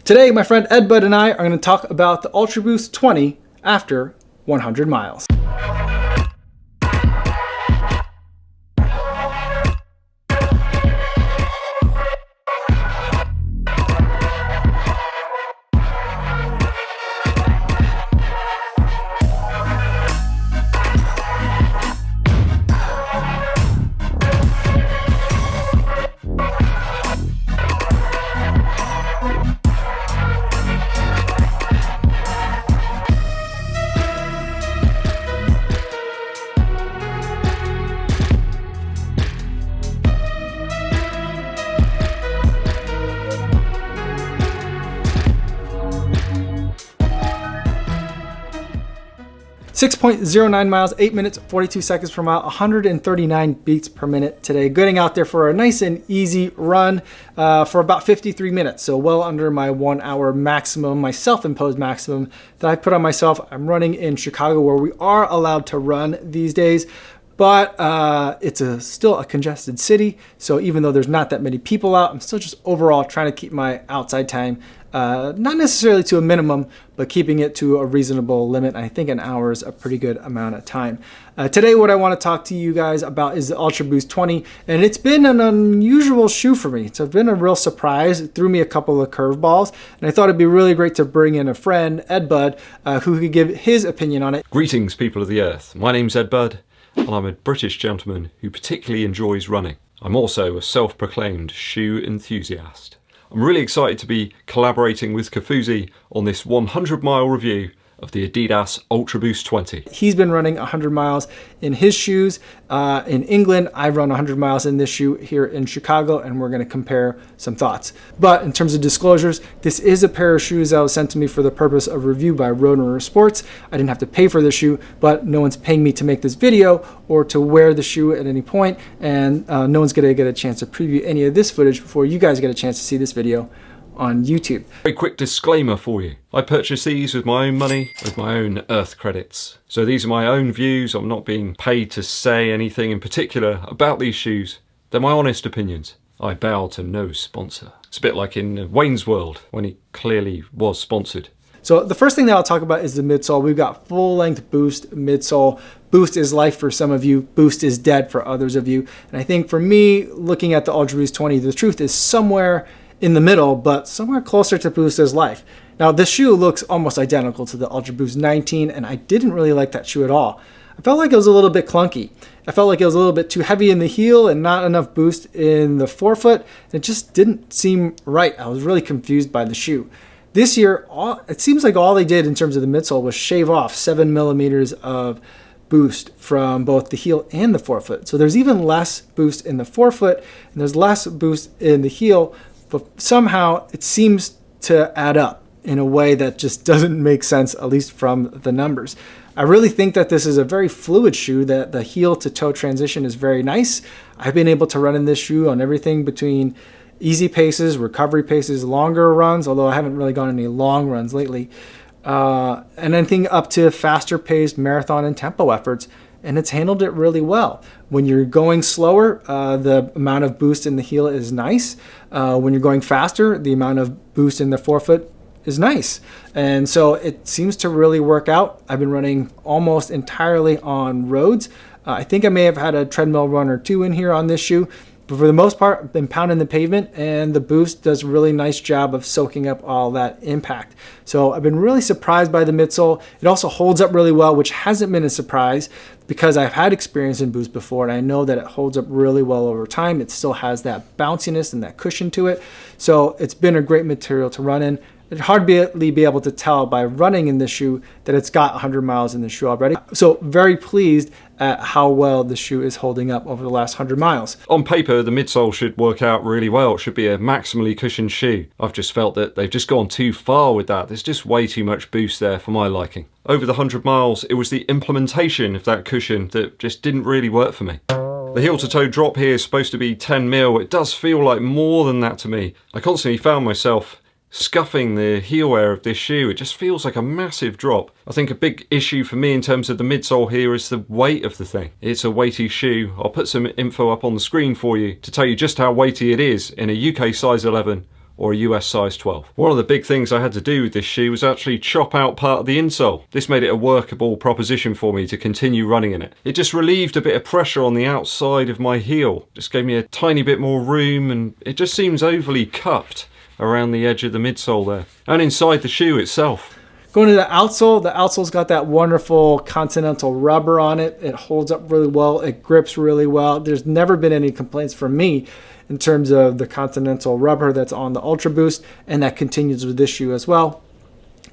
Today, my friend Eddbud and I are going to talk about the Ultraboost 20 after 100 miles. 6.09 miles, 8 minutes, 42 seconds per mile, 139 beats per minute today. Getting out there for a nice and easy run for about 53 minutes. So well under my 1 hour maximum, my self-imposed maximum that I put on myself. I'm running in Chicago where we are allowed to run these days. But it's still a congested city, so even though there's not that many people out, I'm still just overall trying to keep my outside time not necessarily to a minimum, but keeping it to a reasonable limit. I think an hour is a pretty good amount of time. Today, what I want to talk to you guys about is the Ultraboost 20, and it's been an unusual shoe for me. It's been a real surprise. It threw me a couple of curveballs, and I thought it'd be really great to bring in a friend, Eddbud, who could give his opinion on it. Greetings, people of the earth. My name's Eddbud, and I'm a British gentleman who particularly enjoys running. I'm also a self-proclaimed shoe enthusiast. I'm really excited to be collaborating with Kofuzi on this 100-mile review of the Adidas Ultraboost 20. He's been running 100 miles in his shoes in England. I run 100 miles in this shoe here in Chicago, and we're going to compare some thoughts. But in terms of disclosures, this is a pair of shoes that was sent to me for the purpose of review by Roadrunner Sports. I didn't have to pay for the shoe, but no one's paying me to make this video or to wear the shoe at any point, and no one's going to get a chance to preview any of this footage before you guys get a chance to see this video on YouTube. Very quick disclaimer for you. I purchased these with my own money, with my own earth credits. So these are my own views. I'm not being paid to say anything in particular about these shoes. They're my honest opinions. I bow to no sponsor. It's a bit like in Wayne's World when he clearly was sponsored. So the first thing that I'll talk about is the midsole. We've got full-length Boost midsole. Boost is life for some of you. Boost is dead for others of you. And I think for me, looking at the Ultraboost 20, the truth is somewhere in the middle, but somewhere closer to Boost is life. Now, this shoe looks almost identical to the Ultraboost 19, and I didn't really like that shoe at all. I felt like it was a little bit clunky. I felt like it was a little bit too heavy in the heel and not enough boost in the forefoot. It just didn't seem right. I was really confused by the shoe. This year, it seems like all they did in terms of the midsole was shave off 7 millimeters of boost from both the heel and the forefoot. So there's even less boost in the forefoot, and there's less boost in the heel, but somehow it seems to add up in a way that just doesn't make sense, at least from the numbers. I really think that this is a very fluid shoe, that the heel to toe transition is very nice. I've been able to run in this shoe on everything between easy paces, recovery paces, longer runs, although I haven't really gone any long runs lately, and anything up to faster paced marathon and tempo efforts. And it's handled it really well. When you're going slower, the amount of boost in the heel is nice. When you're going faster, the amount of boost in the forefoot is nice. And so it seems to really work out. I've been running almost entirely on roads. I think I may have had a treadmill run or two in here on this shoe, but for the most part, I've been pounding the pavement, and the boost does a really nice job of soaking up all that impact. So I've been really surprised by the midsole. It also holds up really well, which hasn't been a surprise because I've had experience in boost before, and I know that it holds up really well over time. It still has that bounciness and that cushion to it. So it's been a great material to run in. It's hardly be able to tell by running in this shoe that it's got 100 miles in the shoe already. So very pleased at how well the shoe is holding up over the last 100 miles. On paper, the midsole should work out really well. It should be a maximally cushioned shoe. I've just felt that they've just gone too far with that. There's just way too much boost there for my liking. Over the 100 miles, it was the implementation of that cushion that just didn't really work for me. The heel to toe drop here is supposed to be 10 mil. It does feel like more than that to me. I constantly found myself scuffing the heel wear of this shoe. It just feels like a massive drop. I think a big issue for me in terms of the midsole here is the weight of the thing. It's a weighty shoe. I'll put some info up on the screen for you to tell you just how weighty it is in a UK size 11 or a US size 12. One of the big things I had to do with this shoe was actually chop out part of the insole. This made it a workable proposition for me to continue running in it. It just relieved a bit of pressure on the outside of my heel. Just gave me a tiny bit more room, and it just seems overly cupped around the edge of the midsole there. And inside the shoe itself. Going to the outsole's got that wonderful Continental rubber on it. It holds up really well. It grips really well. There's never been any complaints from me in terms of the Continental rubber that's on the Ultraboost, and that continues with this shoe as well.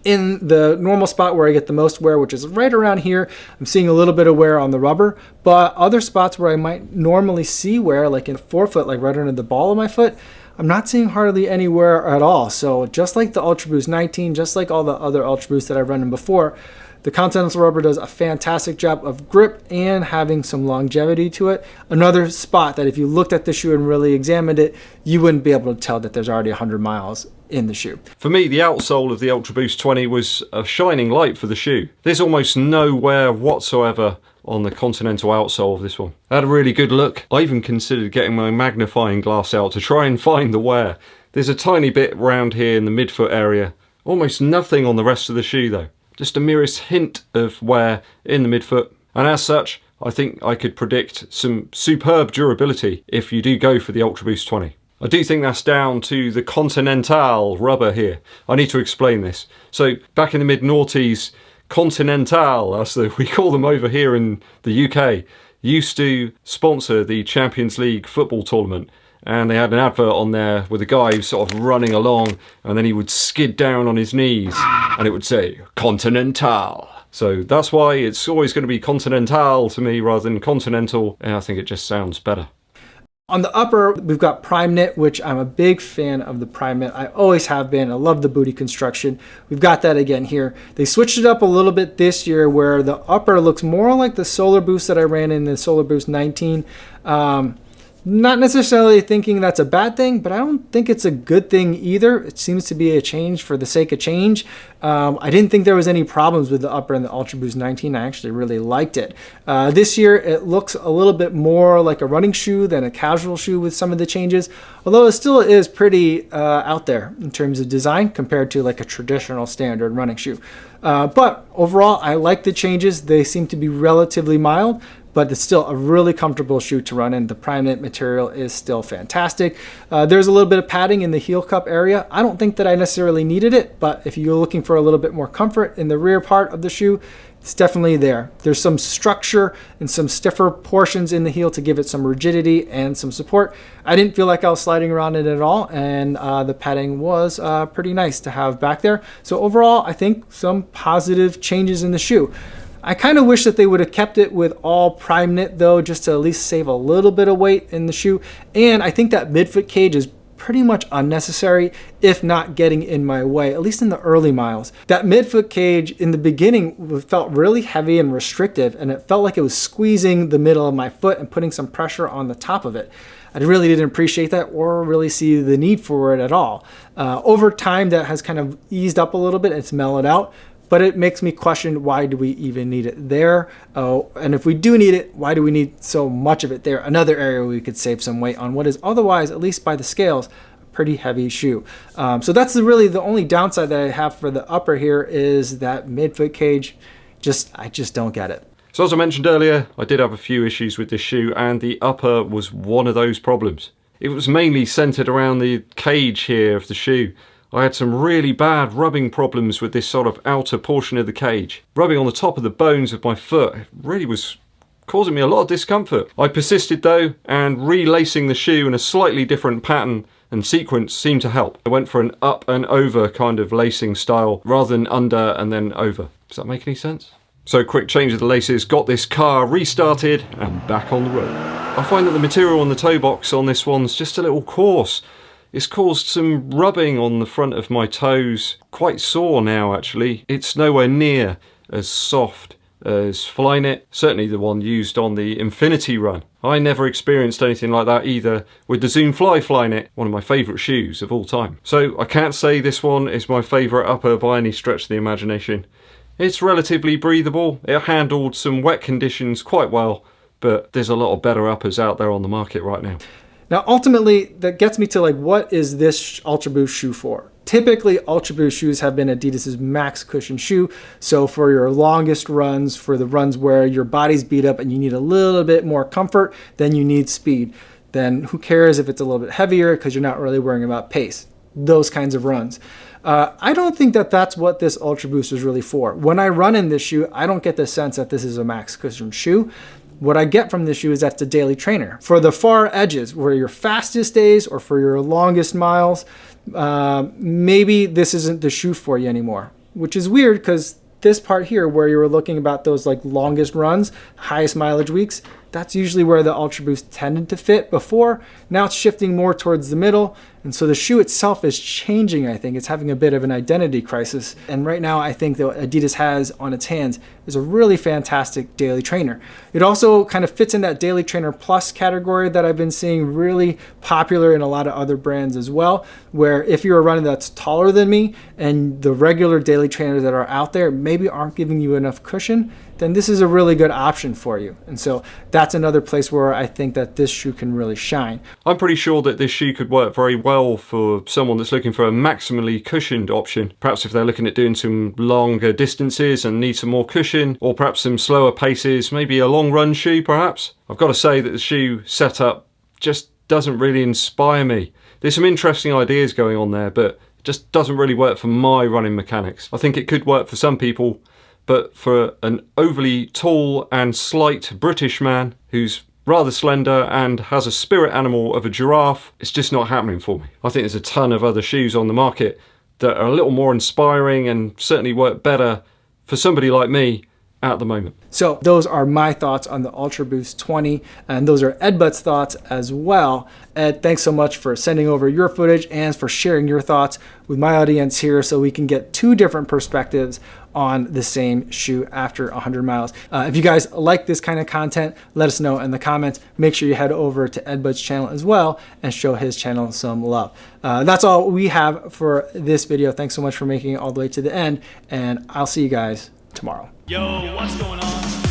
In the normal spot where I get the most wear, which is right around here, I'm seeing a little bit of wear on the rubber, but other spots where I might normally see wear, like in forefoot, like right under the ball of my foot, I'm not seeing hardly any wear at all. So just like the Ultraboost 19, just like all the other Ultraboosts that I've run in before, the Continental rubber does a fantastic job of grip and having some longevity to it. Another spot that if you looked at the shoe and really examined it, you wouldn't be able to tell that there's already 100 miles in the shoe. For me, the outsole of the Ultraboost 20 was a shining light for the shoe. There's almost no wear whatsoever on the Continental outsole of this one. I had a really good look. I even considered getting my magnifying glass out to try and find the wear. There's a tiny bit round here in the midfoot area. Almost nothing on the rest of the shoe though. Just a merest hint of wear in the midfoot. And as such, I think I could predict some superb durability if you do go for the Ultraboost 20. I do think that's down to the Continental rubber here. I need to explain this. So back in the mid-noughties, Continental, we call them over here in the UK, used to sponsor the Champions League football tournament, and they had an advert on there with a guy sort of running along, and then he would skid down on his knees and it would say Continental. So that's why it's always going to be Continental to me rather than Continental, and I think it just sounds better. On the upper, we've got prime knit, which I'm a big fan of the prime knit. I always have been. I love the booty construction. We've got that again here. They switched it up a little bit this year where the upper looks more like the Solar Boost that I ran in the Solar Boost 19. Not necessarily thinking that's a bad thing, but I don't think it's a good thing either. It seems to be a change for the sake of change. I didn't think there was any problems with the upper in the Ultraboost 19. I actually really liked it. This year, it looks a little bit more like a running shoe than a casual shoe with some of the changes, although it still is pretty out there in terms of design compared to like a traditional standard running shoe. But overall, I like the changes. They seem to be relatively mild, but it's still a really comfortable shoe to run in. The prime knit material is still fantastic. There's a little bit of padding in the heel cup area. I don't think that I necessarily needed it, but if you're looking for a little bit more comfort in the rear part of the shoe, it's definitely there. There's some structure and some stiffer portions in the heel to give it some rigidity and some support. I didn't feel like I was sliding around it at all, and the padding was pretty nice to have back there. So overall, I think some positive changes in the shoe. I kind of wish that they would have kept it with all prime knit though, just to at least save a little bit of weight in the shoe. And I think that midfoot cage is pretty much unnecessary, if not getting in my way, at least in the early miles. That midfoot cage in the beginning felt really heavy and restrictive, and it felt like it was squeezing the middle of my foot and putting some pressure on the top of it. I really didn't appreciate that or really see the need for it at all. Over time, that has kind of eased up a little bit. It's mellowed out. But it makes me question, why do we even need it there? Oh, and if we do need it, why do we need so much of it there? Another area we could save some weight on what is otherwise, at least by the scales, a pretty heavy shoe. So that's really the only downside that I have for the upper here is that midfoot cage. I just don't get it. So as I mentioned earlier, I did have a few issues with this shoe, and the upper was one of those problems. It was mainly centered around the cage here of the shoe. I had some really bad rubbing problems with this sort of outer portion of the cage. Rubbing on the top of the bones of my foot really was causing me a lot of discomfort. I persisted though, and relacing the shoe in a slightly different pattern and sequence seemed to help. I went for an up and over kind of lacing style rather than under and then over. Does that make any sense? So quick change of the laces, got this car restarted and back on the road. I find that the material on the toe box on this one's just a little coarse. It's caused some rubbing on the front of my toes, quite sore now actually. It's nowhere near as soft as Flyknit, certainly the one used on the Infinity Run. I never experienced anything like that either with the Zoom Fly Flyknit, one of my favourite shoes of all time. So I can't say this one is my favourite upper by any stretch of the imagination. It's relatively breathable, it handled some wet conditions quite well, but there's a lot of better uppers out there on the market right now. Now, ultimately, that gets me to like, what is this Ultraboost shoe for? Typically, Ultraboost shoes have been Adidas's max cushion shoe. So for your longest runs, for the runs where your body's beat up and you need a little bit more comfort, then you need speed. Then who cares if it's a little bit heavier because you're not really worrying about pace. Those kinds of runs. I don't think that that's what this Ultraboost is really for. When I run in this shoe, I don't get the sense that this is a max cushion shoe. What I get from this shoe is that's a daily trainer. For the far edges, where your fastest days or for your longest miles, maybe this isn't the shoe for you anymore, which is weird because this part here where you were looking about those like longest runs, highest mileage weeks, that's usually where the Ultraboost tended to fit before. Now it's shifting more towards the middle. And so the shoe itself is changing, I think. It's having a bit of an identity crisis. And right now I think that what Adidas has on its hands is a really fantastic daily trainer. It also kind of fits in that daily trainer plus category that I've been seeing really popular in a lot of other brands as well, where if you're a runner that's taller than me and the regular daily trainers that are out there maybe aren't giving you enough cushion, then this is a really good option for you. And so that's another place where I think that this shoe can really shine. I'm pretty sure that this shoe could work very well for someone that's looking for a maximally cushioned option. Perhaps if they're looking at doing some longer distances and need some more cushion, or perhaps some slower paces, maybe a long run shoe perhaps. I've got to say that the shoe setup just doesn't really inspire me. There's some interesting ideas going on there, but it just doesn't really work for my running mechanics. I think it could work for some people, but for an overly tall and slight British man who's rather slender and has a spirit animal of a giraffe, it's just not happening for me. I think there's a ton of other shoes on the market that are a little more inspiring and certainly work better for somebody like me at the moment. So those are my thoughts on the Ultraboost 20, and those are Eddbud's thoughts as well. Ed, thanks so much for sending over your footage and for sharing your thoughts with my audience here so we can get two different perspectives on the same shoe after 100 miles. If you guys like this kind of content, let us know in the comments. Make sure you head over to Eddbud's channel as well and show his channel some love. That's all we have for this video. Thanks so much for making it all the way to the end, and I'll see you guys tomorrow. Yo, what's going on?